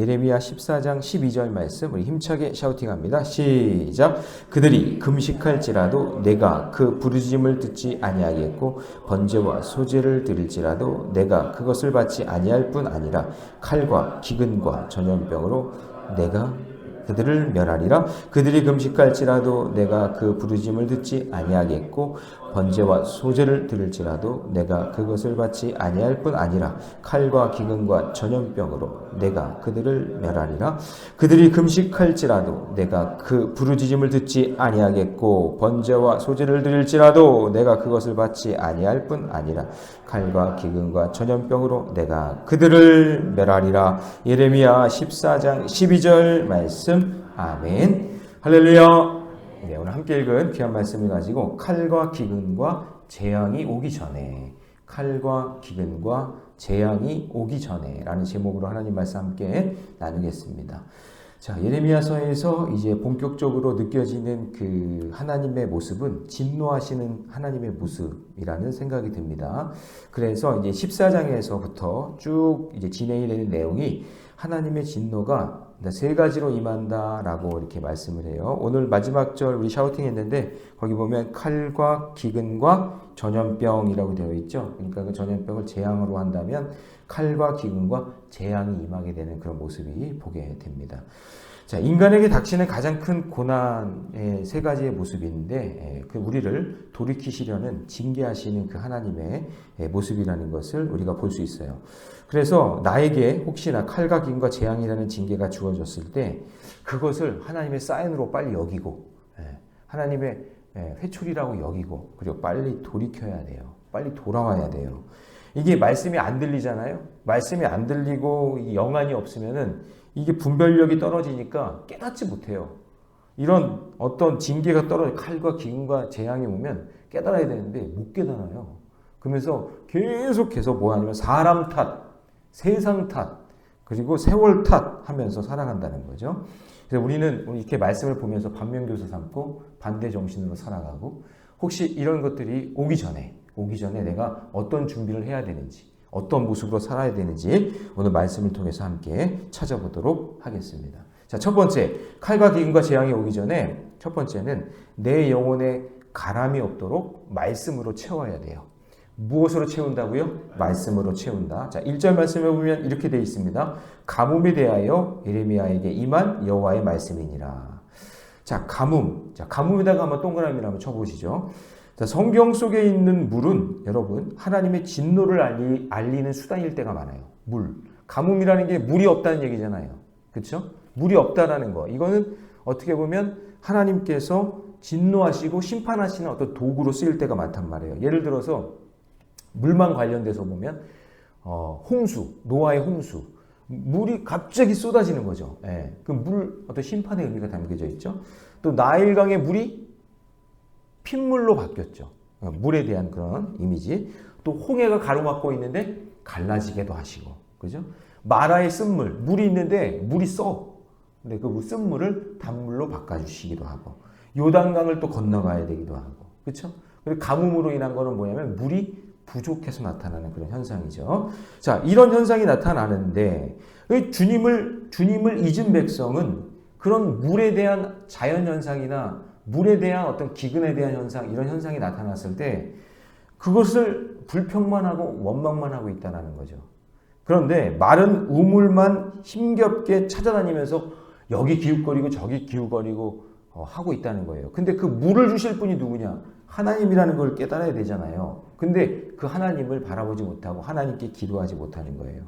예레미야 14장 12절 말씀 우리 힘차게 샤우팅합니다. 시작. 그들이 금식할지라도 내가 그 부르짖음을 듣지 아니하겠고 번제와 소제를 드릴지라도 내가 그것을 받지 아니할 뿐 아니라 칼과 기근과 전염병으로 내가 그들을 멸하리라. 그들이 금식할지라도 내가 그 부르짖음을 듣지 아니하겠고 번제와 소제를 드릴지라도 내가 그것을 받지 아니할 뿐 아니라 칼과 기근과 전염병으로 내가 그들을 멸하리라. 그들이 금식할지라도 내가 그 부르짖음을 듣지 아니하겠고 번제와 소제를 드릴지라도 내가 그것을 받지 아니할 뿐 아니라 칼과 기근과 전염병으로 내가 그들을 멸하리라. 예레미야 14장 12절 말씀. 아멘. 할렐루야. 네, 오늘 함께 읽은 귀한 말씀을 가지고 칼과 기근과 재앙이 오기 전에, 칼과 기근과 재앙이 오기 전에 라는 제목으로 하나님 말씀 함께 나누겠습니다. 자, 예레미야서에서 이제 본격적으로 느껴지는 그 하나님의 모습은 진노하시는 하나님의 모습이라는 생각이 듭니다. 그래서 이제 14장에서부터 쭉 이제 진행이 되는 내용이 하나님의 진노가 세 가지로 임한다라고 이렇게 말씀을 해요. 오늘 마지막 절 우리 샤우팅 했는데 거기 보면 칼과 기근과 전염병이라고 되어 있죠. 그러니까 그 전염병을 재앙으로 한다면 칼과 기근과 재앙이 임하게 되는 그런 모습이 보게 됩니다. 자, 인간에게 닥치는 가장 큰 고난의 세 가지의 모습인데 그 우리를 돌이키시려는 징계하시는 그 하나님의 모습이라는 것을 우리가 볼 수 있어요. 그래서 나에게 혹시나 칼과 기근과 재앙이라는 징계가 주어졌을 때 그것을 하나님의 사인으로 빨리 여기고 하나님의 회초리라고 여기고 그리고 빨리 돌이켜야 돼요. 빨리 돌아와야 돼요. 이게 말씀이 안 들리잖아요. 말씀이 안 들리고 영안이 없으면은 이게 분별력이 떨어지니까 깨닫지 못해요. 이런 어떤 징계가 떨어져 칼과 기근과 재앙이 오면 깨달아야 되는데 못 깨달아요. 그러면서 계속해서 뭐 하냐면 사람 탓, 세상 탓, 그리고 세월 탓 하면서 살아간다는 거죠. 그래서 우리는 이렇게 말씀을 보면서 반면교사 삼고 반대 정신으로 살아가고 혹시 이런 것들이 오기 전에 내가 어떤 준비를 해야 되는지 어떤 모습으로 살아야 되는지 오늘 말씀을 통해서 함께 찾아보도록 하겠습니다. 자, 첫 번째, 칼과 기근과 재앙이 오기 전에 첫 번째는 내 영혼에 가람이 없도록 말씀으로 채워야 돼요. 무엇으로 채운다고요? 말씀으로 채운다. 자, 1절 말씀에 보면 이렇게 되어 있습니다. 가뭄에 대하여 예레미야에게 임한 여호와의 말씀이니라. 자, 가뭄. 자, 가뭄에다가 한번 동그라미를 한번 쳐보시죠. 자, 성경 속에 있는 물은 여러분 하나님의 진노를 알리는 수단일 때가 많아요. 물. 가뭄이라는 게 물이 없다는 얘기잖아요. 그렇죠? 물이 없다라는 거. 이거는 어떻게 보면 하나님께서 진노하시고 심판하시는 어떤 도구로 쓰일 때가 많단 말이에요. 예를 들어서 물만 관련돼서 보면 홍수, 노아의 홍수. 물이 갑자기 쏟아지는 거죠. 예. 그 물 어떤 심판의 의미가 담겨져 있죠. 또 나일강의 물이 핏물로 바뀌었죠. 물에 대한 그런 이미지. 또 홍해가 가로막고 있는데 갈라지게도 하시고, 그죠? 마라의 쓴물, 물이 있는데 물이 써. 근데 그 쓴물을 단물로 바꿔주시기도 하고, 요단강을 또 건너가야 되기도 하고, 그렇죠? 그리고 가뭄으로 인한 거는 뭐냐면 물이 부족해서 나타나는 그런 현상이죠. 자, 이런 현상이 나타나는데 주님을 잊은 백성은 그런 물에 대한 자연 현상이나 물에 대한 어떤 기근에 대한 현상, 이런 현상이 나타났을 때 그것을 불평만 하고 원망만 하고 있다는 거죠. 그런데 마른 우물만 힘겹게 찾아다니면서 여기 기웃거리고 저기 기웃거리고 하고 있다는 거예요. 근데 그 물을 주실 분이 누구냐? 하나님이라는 걸 깨달아야 되잖아요. 근데 그 하나님을 바라보지 못하고 하나님께 기도하지 못하는 거예요.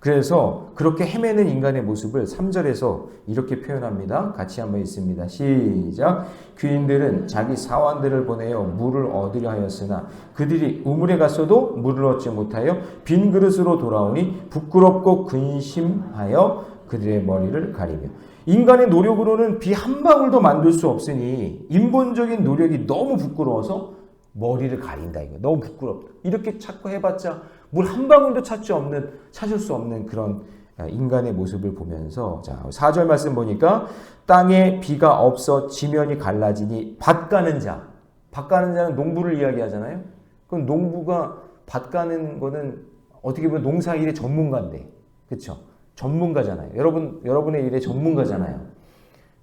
그래서 그렇게 헤매는 인간의 모습을 3절에서 이렇게 표현합니다. 같이 한번 읽습니다. 시작. 귀인들은 자기 사환들을 보내어 물을 얻으려 하였으나 그들이 우물에 갔어도 물을 얻지 못하여 빈 그릇으로 돌아오니 부끄럽고 근심하여 그들의 머리를 가리며. 인간의 노력으로는 비 한 방울도 만들 수 없으니 인본적인 노력이 너무 부끄러워서 머리를 가린다. 이거 너무 부끄럽다. 이렇게 찾고 해봤자 물 한 방울도 찾을 수 없는 그런 인간의 모습을 보면서, 자, 4절 말씀 보니까 땅에 비가 없어 지면이 갈라지니 밭 가는 자는 농부를 이야기하잖아요. 그럼 농부가 밭 가는 거는 어떻게 보면 농사일의 전문가인데, 그렇죠? 전문가잖아요. 여러분의 일의 전문가잖아요.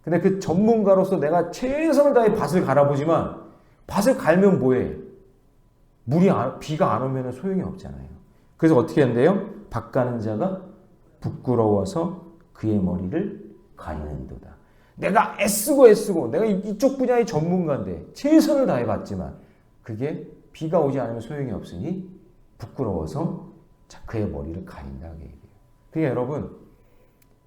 근데 그 전문가로서 내가 최선을 다해 밭을 갈아보지만 밭을 갈면 뭐해? 비가 안 오면 소용이 없잖아요. 그래서 어떻게 한대요? 밭 가는 자가 부끄러워서 그의 머리를 가리는도다. 내가 애쓰고 내가 이쪽 분야의 전문가인데 최선을 다해봤지만 그게 비가 오지 않으면 소용이 없으니 부끄러워서 그의 머리를 가린다. 그러니까 여러분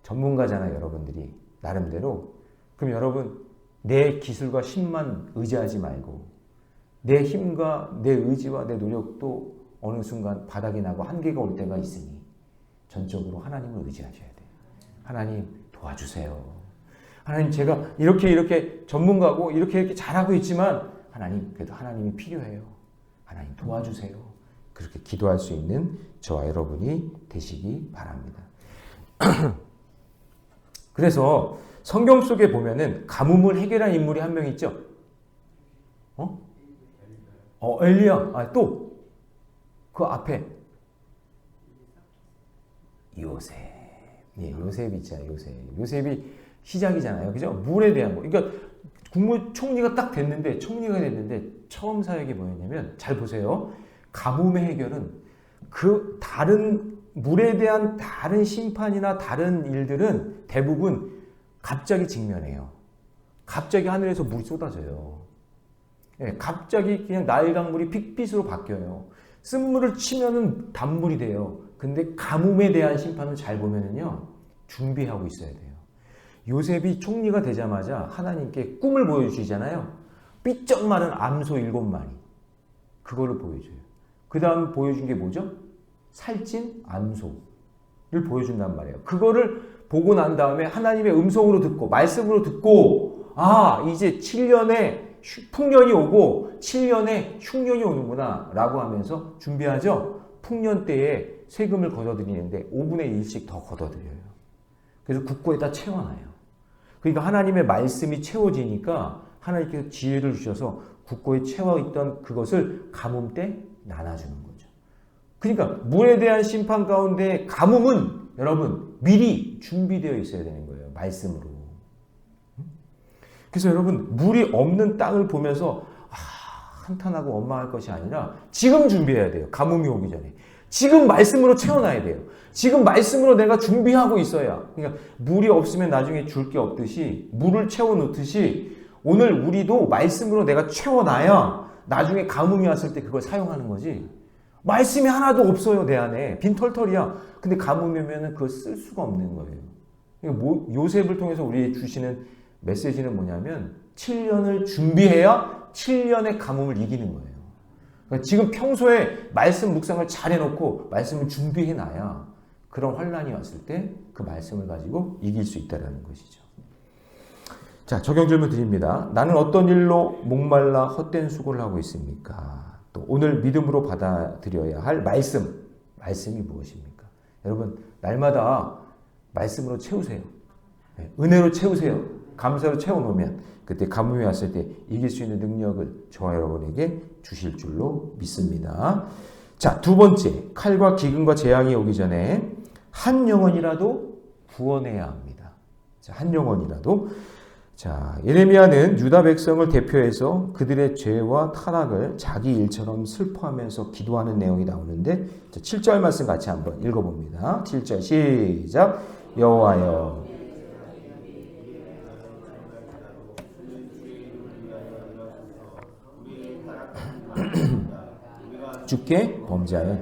전문가잖아요. 여러분들이 나름대로. 그럼 여러분 내 기술과 힘만 의지하지 말고 내 힘과 내 의지와 내 노력도 어느 순간 바닥이 나고 한계가 올 때가 있으니 전적으로 하나님을 의지하셔야 돼요. 하나님 도와주세요. 하나님 제가 이렇게 전문가고 이렇게 잘하고 있지만 하나님 그래도 하나님이 필요해요. 하나님 도와주세요. 그렇게 기도할 수 있는 저와 여러분이 되시기 바랍니다. 그래서 성경 속에 보면은 가뭄을 해결한 인물이 한 명 있죠. 엘리야. 또 그 앞에 요셉. 예, 요셉 있잖아요. 요셉이 시작이잖아요. 그죠? 물에 대한 거. 그러니까 국무총리가 딱 됐는데 처음 사역이 뭐였냐면 잘 보세요. 가뭄의 해결은 그 다른 물에 대한 다른 심판이나 다른 일들은 대부분 갑자기 직면해요. 갑자기 하늘에서 물이 쏟아져요. 예, 갑자기 그냥 나일 강물이 픽빛으로 바뀌어요. 쓴물을 치면은 단물이 돼요. 근데 가뭄에 대한 심판은 잘 보면은요, 준비하고 있어야 돼요. 요셉이 총리가 되자마자 하나님께 꿈을 보여주시잖아요. 삐쩍 마른 암소 7마리. 그거를 보여줘요. 그 다음 보여준 게 뭐죠? 살찐 암소를 보여준단 말이에요. 그거를 보고 난 다음에 하나님의 음성으로 듣고, 말씀으로 듣고, 이제 7년에 풍년이 오고 7년에 흉년이 오는구나 라고 하면서 준비하죠. 풍년 때에 세금을 걷어들이는데 5분의 1씩 더 걷어들여요. 그래서 국고에다 채워놔요. 그러니까 하나님의 말씀이 채워지니까 하나님께서 지혜를 주셔서 국고에 채워있던 그것을 가뭄 때 나눠주는 거죠. 그러니까 물에 대한 심판 가운데 가뭄은 여러분 미리 준비되어 있어야 되는 거예요. 말씀으로. 그래서 여러분 물이 없는 땅을 보면서 한탄하고 원망할 것이 아니라 지금 준비해야 돼요. 가뭄이 오기 전에. 지금 말씀으로 채워놔야 돼요. 지금 말씀으로 내가 준비하고 있어야. 그러니까 물이 없으면 나중에 줄 게 없듯이 물을 채워놓듯이 오늘 우리도 말씀으로 내가 채워놔야 나중에 가뭄이 왔을 때 그걸 사용하는 거지. 말씀이 하나도 없어요. 내 안에. 빈털털이야. 근데 가뭄이 오면 그걸 쓸 수가 없는 거예요. 그러니까 요셉을 통해서 우리에게 주시는 메시지는 뭐냐면 7년을 준비해야 7년의 가뭄을 이기는 거예요. 그러니까 지금 평소에 말씀 묵상을 잘 해놓고 말씀을 준비해놔야 그런 환란이 왔을 때 그 말씀을 가지고 이길 수 있다는 것이죠. 자, 적용 질문 드립니다. 나는 어떤 일로 목말라 헛된 수고를 하고 있습니까? 또 오늘 믿음으로 받아들여야 할 말씀이 무엇입니까? 여러분 날마다 말씀으로 채우세요. 은혜로 채우세요. 감사로 채워놓으면 그때 가뭄이 왔을 때 이길 수 있는 능력을 저와 여러분에게 주실 줄로 믿습니다. 자, 두 번째, 칼과 기근과 재앙이 오기 전에 한 영혼이라도 구원해야 합니다. 자, 한 영혼이라도. 자, 예레미야는 유다 백성을 대표해서 그들의 죄와 타락을 자기 일처럼 슬퍼하면서 기도하는 내용이 나오는데, 자, 7절 말씀 같이 한번 읽어봅니다. 7절 시작. 여호와여 주께 범죄하여.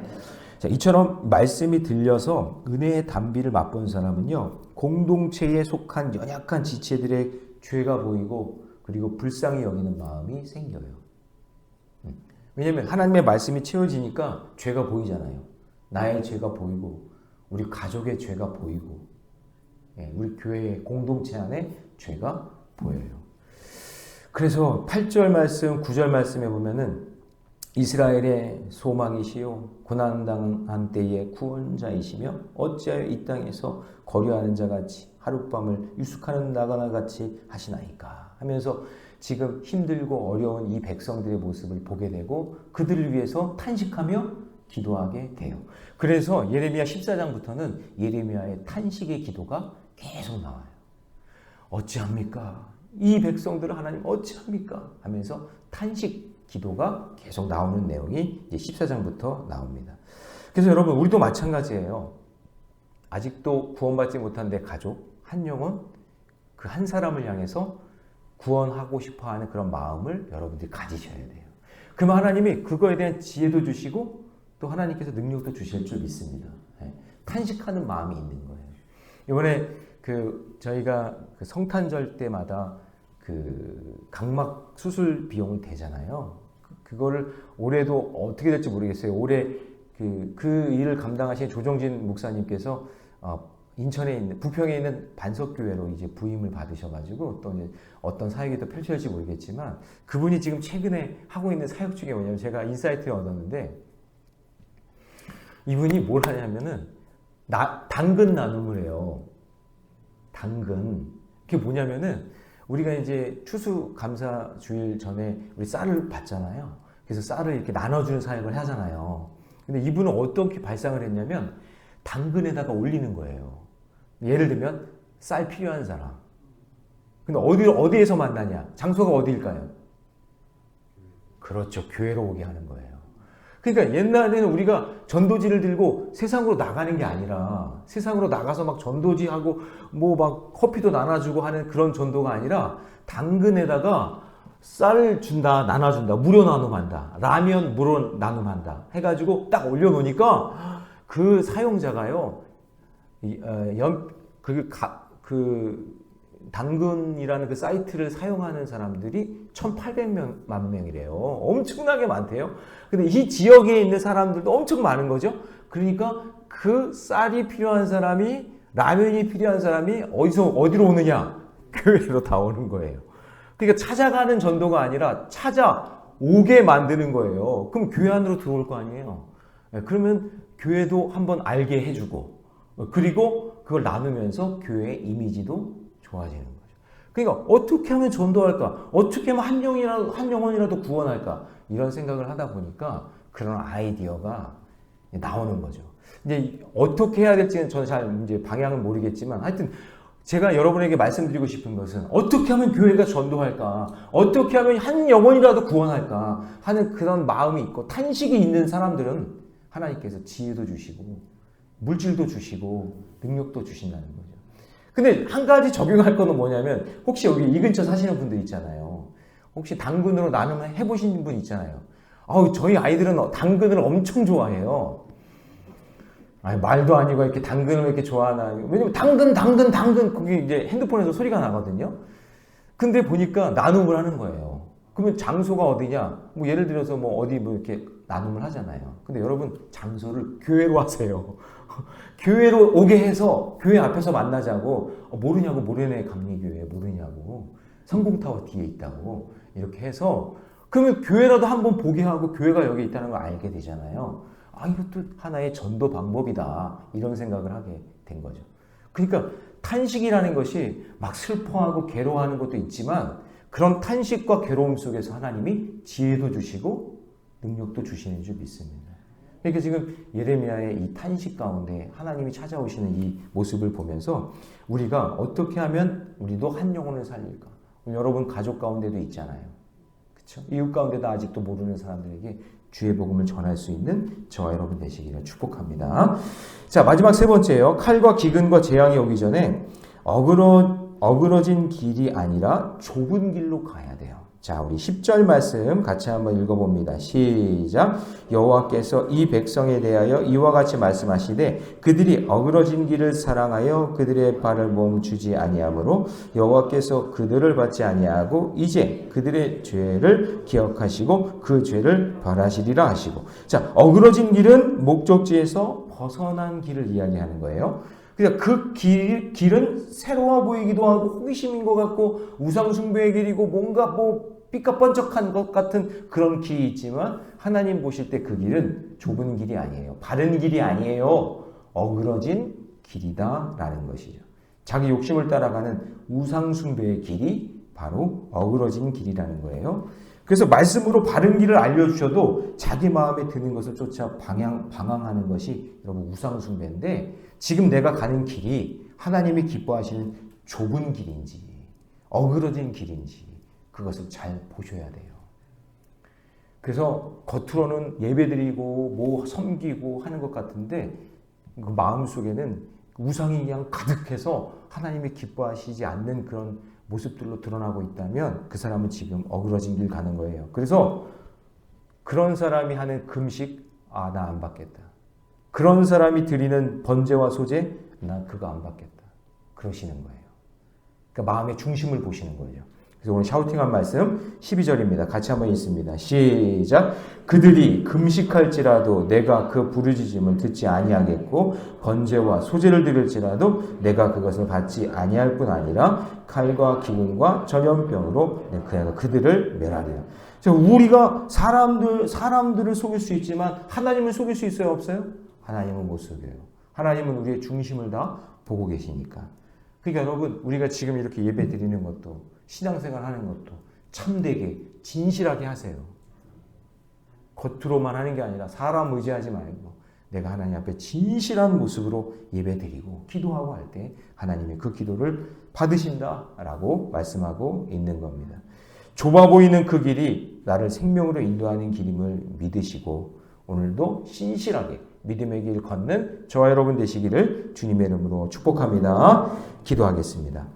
자, 이처럼 말씀이 들려서 은혜의 단비를 맛본 사람은요, 공동체에 속한 연약한 지체들의 죄가 보이고 그리고 불쌍히 여기는 마음이 생겨요. 왜냐하면 하나님의 말씀이 채워지니까 죄가 보이잖아요. 나의 죄가 보이고 우리 가족의 죄가 보이고 우리 교회의 공동체 안에 죄가 보여요. 그래서 8절 말씀, 9절 말씀에 보면은 이스라엘의 소망이시요 고난당한 때의 구원자이시며 어찌하여 이 땅에서 거류하는 자같이 하룻밤을 유숙하는 나가나 같이 하시나이까 하면서 지금 힘들고 어려운 이 백성들의 모습을 보게 되고 그들을 위해서 탄식하며 기도하게 돼요. 그래서 예레미야 14장부터는 예레미야의 탄식의 기도가 계속 나와요. 어찌합니까? 이 백성들을 하나님 어찌합니까? 하면서 탄식 기도가 계속 나오는 내용이 이제 14장부터 나옵니다. 그래서 여러분, 우리도 마찬가지예요. 아직도 구원받지 못한 내 가족, 한 영혼, 그 한 사람을 향해서 구원하고 싶어하는 그런 마음을 여러분들이 가지셔야 돼요. 그러면 하나님이 그거에 대한 지혜도 주시고 또 하나님께서 능력도 주실 줄 믿습니다. 탄식하는 마음이 있는 거예요. 이번에 저희가 성탄절 때마다 각막 수술 비용이 되잖아요. 그거를 올해도 어떻게 될지 모르겠어요. 올해 그 일을 감당하신 조정진 목사님께서 인천에 있는, 부평에 있는 반석교회로 이제 부임을 받으셔가지고 또 이제 어떤 사역이 또 펼쳐질지 모르겠지만 그분이 지금 최근에 하고 있는 사역 중에 뭐냐면, 제가 인사이트를 얻었는데 이분이 뭘 하냐면은 당근 나눔을 해요. 당근. 그게 뭐냐면은 우리가 이제 추수감사 주일 전에 우리 쌀을 받잖아요. 그래서 쌀을 이렇게 나눠주는 사역을 하잖아요. 근데 이분은 어떻게 발상을 했냐면 당근에다가 올리는 거예요. 예를 들면 쌀 필요한 사람. 근데 어디에서 만나냐? 장소가 어디일까요? 그렇죠. 교회로 오게 하는 거예요. 그러니까 옛날에는 우리가 전도지를 들고 세상으로 나가는 게 아니라, 세상으로 나가서 막 전도지하고 뭐 막 커피도 나눠주고 하는 그런 전도가 아니라 당근에다가 쌀 준다, 나눠준다, 무료 나눔한다, 라면 무료 나눔한다 해가지고 딱 올려놓으니까 그 사용자가요, 당근이라는 그 사이트를 사용하는 사람들이 1,800만 명이래요. 엄청나게 많대요. 근데 이 지역에 있는 사람들도 엄청 많은 거죠. 그러니까 그 쌀이 필요한 사람이, 라면이 필요한 사람이 어디로 오느냐? 교회로 다 오는 거예요. 그러니까 찾아가는 전도가 아니라 찾아오게 만드는 거예요. 그럼 교회 안으로 들어올 거 아니에요. 그러면 교회도 한번 알게 해주고, 그리고 그걸 나누면서 교회의 이미지도 좋아지는 거죠. 그러니까 어떻게 하면 전도할까? 어떻게 하면 한 영혼이라도 구원할까? 이런 생각을 하다 보니까 그런 아이디어가 나오는 거죠. 이제 어떻게 해야 될지는 저는 잘 이제 방향은 모르겠지만, 하여튼 제가 여러분에게 말씀드리고 싶은 것은 어떻게 하면 교회가 전도할까? 어떻게 하면 한 영혼이라도 구원할까? 하는 그런 마음이 있고 탄식이 있는 사람들은 하나님께서 지혜도 주시고 물질도 주시고 능력도 주신다는 거죠. 근데 한 가지 적용할 거는 뭐냐면, 혹시 여기 이 근처 사시는 분들 있잖아요. 혹시 당근으로 나눔 해보신 분 있잖아요. 저희 아이들은 당근을 엄청 좋아해요. 말도 아니고 이렇게 당근을 이렇게 좋아하나. 왜냐면 당근 그게 이제 핸드폰에서 소리가 나거든요. 근데 보니까 나눔을 하는 거예요. 그러면 장소가 어디냐? 뭐 예를 들어서 뭐 어디 뭐 이렇게 나눔을 하잖아요. 근데 여러분, 장소를 교회로 하세요. 교회로 오게 해서 교회 앞에서 만나자고. 모르냐고, 모래내 감리교회 모르냐고, 성공타워 뒤에 있다고 이렇게 해서, 그러면 교회라도 한번 보게 하고 교회가 여기 있다는 걸 알게 되잖아요. 이것도 하나의 전도 방법이다, 이런 생각을 하게 된 거죠. 그러니까 탄식이라는 것이 막 슬퍼하고 괴로워하는 것도 있지만, 그런 탄식과 괴로움 속에서 하나님이 지혜도 주시고 능력도 주시는 줄 믿습니다. 그러니까 지금 예레미야의 이 탄식 가운데 하나님이 찾아오시는 이 모습을 보면서 우리가 어떻게 하면 우리도 한 영혼을 살릴까? 여러분 가족 가운데도 있잖아요. 그렇죠? 이웃 가운데도 아직도 모르는 사람들에게 주의 복음을 전할 수 있는 저와 여러분 되시기를 축복합니다. 자, 마지막 세 번째예요. 칼과 기근과 재앙이 오기 전에 어그러진 길이 아니라 좁은 길로 가야 돼요. 자, 우리 10절 말씀 같이 한번 읽어봅니다. 시작. 여호와께서 이 백성에 대하여 이와 같이 말씀하시되 그들이 어그러진 길을 사랑하여 그들의 발을 멈추지 아니하므로 여호와께서 그들을 받지 아니하고 이제 그들의 죄를 기억하시고 그 죄를 벌하시리라 하시고. 자, 어그러진 길은 목적지에서 벗어난 길을 이야기하는 거예요. 그러니까 그 길은 새로워 보이기도 하고 호기심인 것 같고 우상숭배의 길이고 뭔가 뭐 삐까뻔쩍한 것 같은 그런 길이 있지만, 하나님 보실 때 그 길은 좁은 길이 아니에요. 바른 길이 아니에요. 어그러진 길이다라는 것이죠. 자기 욕심을 따라가는 우상숭배의 길이 바로 어그러진 길이라는 거예요. 그래서 말씀으로 바른 길을 알려주셔도 자기 마음에 드는 것을 쫓아 방황하는 것이 여러분 우상숭배인데, 지금 내가 가는 길이 하나님이 기뻐하시는 좁은 길인지 어그러진 길인지 그것을 잘 보셔야 돼요. 그래서 겉으로는 예배드리고 뭐 섬기고 하는 것 같은데 그 마음속에는 우상이 그냥 가득해서 하나님이 기뻐하시지 않는 그런 모습들로 드러나고 있다면 그 사람은 지금 어그러진 길 가는 거예요. 그래서 그런 사람이 하는 금식, 나 안 받겠다. 그런 사람이 드리는 번제와 소제, 나 그거 안 받겠다. 그러시는 거예요. 그러니까 마음의 중심을 보시는 거죠. 그래서 오늘 샤우팅한 말씀 12절입니다. 같이 한번 읽습니다. 시작. 그들이 금식할지라도 내가 그 부르짖음을 듣지 아니하겠고 번제와 소제를 드릴지라도 내가 그것을 받지 아니할 뿐 아니라 칼과 기근과 전염병으로 내가 그들을 멸하리라. 우리가 사람들을 속일 수 있지만 하나님을 속일 수 있어요, 없어요? 하나님은 못 속여요. 하나님은 우리의 중심을 다 보고 계시니까. 그러니까 여러분, 우리가 지금 이렇게 예배 드리는 것도, 신앙생활 하는 것도 참되게 진실하게 하세요. 겉으로만 하는 게 아니라 사람 의지하지 말고 내가 하나님 앞에 진실한 모습으로 예배 드리고 기도하고 할 때 하나님이 그 기도를 받으신다라고 말씀하고 있는 겁니다. 좁아 보이는 그 길이 나를 생명으로 인도하는 길임을 믿으시고 오늘도 신실하게 믿음의 길 걷는 저와 여러분 되시기를 주님의 이름으로 축복합니다. 기도하겠습니다.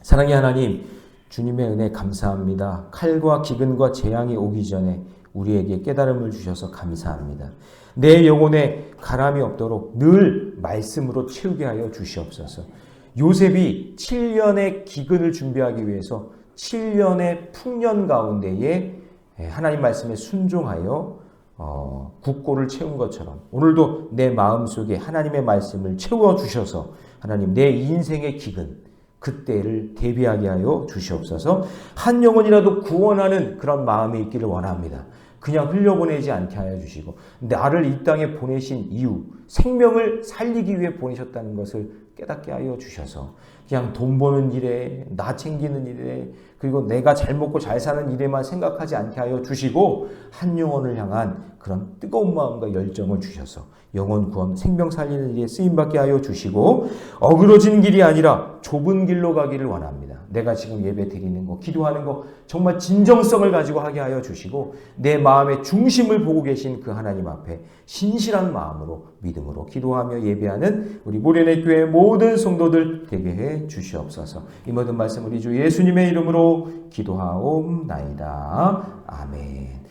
사랑의 하나님, 주님의 은혜 감사합니다. 칼과 기근과 재앙이 오기 전에 우리에게 깨달음을 주셔서 감사합니다. 내 영혼에 가람이 없도록 늘 말씀으로 채우게 하여 주시옵소서. 요셉이 7년의 기근을 준비하기 위해서 7년의 풍년 가운데에 하나님 말씀에 순종하여 국고를 채운 것처럼 오늘도 내 마음속에 하나님의 말씀을 채워주셔서 하나님 내 인생의 기근 그때를 대비하게 하여 주시옵소서. 한 영혼이라도 구원하는 그런 마음이 있기를 원합니다. 그냥 흘려보내지 않게 하여 주시고 나를 이 땅에 보내신 이유, 생명을 살리기 위해 보내셨다는 것을 깨닫게 하여 주셔서 그냥 돈 버는 일에, 나 챙기는 일에, 그리고 내가 잘 먹고 잘 사는 일에만 생각하지 않게 하여 주시고 한 영혼을 향한 그런 뜨거운 마음과 열정을 주셔서 영혼 구원, 생명 살리는 일에 쓰임받게 하여 주시고 어그러진 길이 아니라 좁은 길로 가기를 원합니다. 내가 지금 예배 드리는 거, 기도하는 거 정말 진정성을 가지고 하게 하여 주시고 내 마음의 중심을 보고 계신 그 하나님 앞에 신실한 마음으로 믿음으로 기도하며 예배하는 우리 모래내 교회 모든 성도들 되게 해 주시옵소서. 이 모든 말씀 우리 주 예수님의 이름으로 기도하옵나이다. 아멘.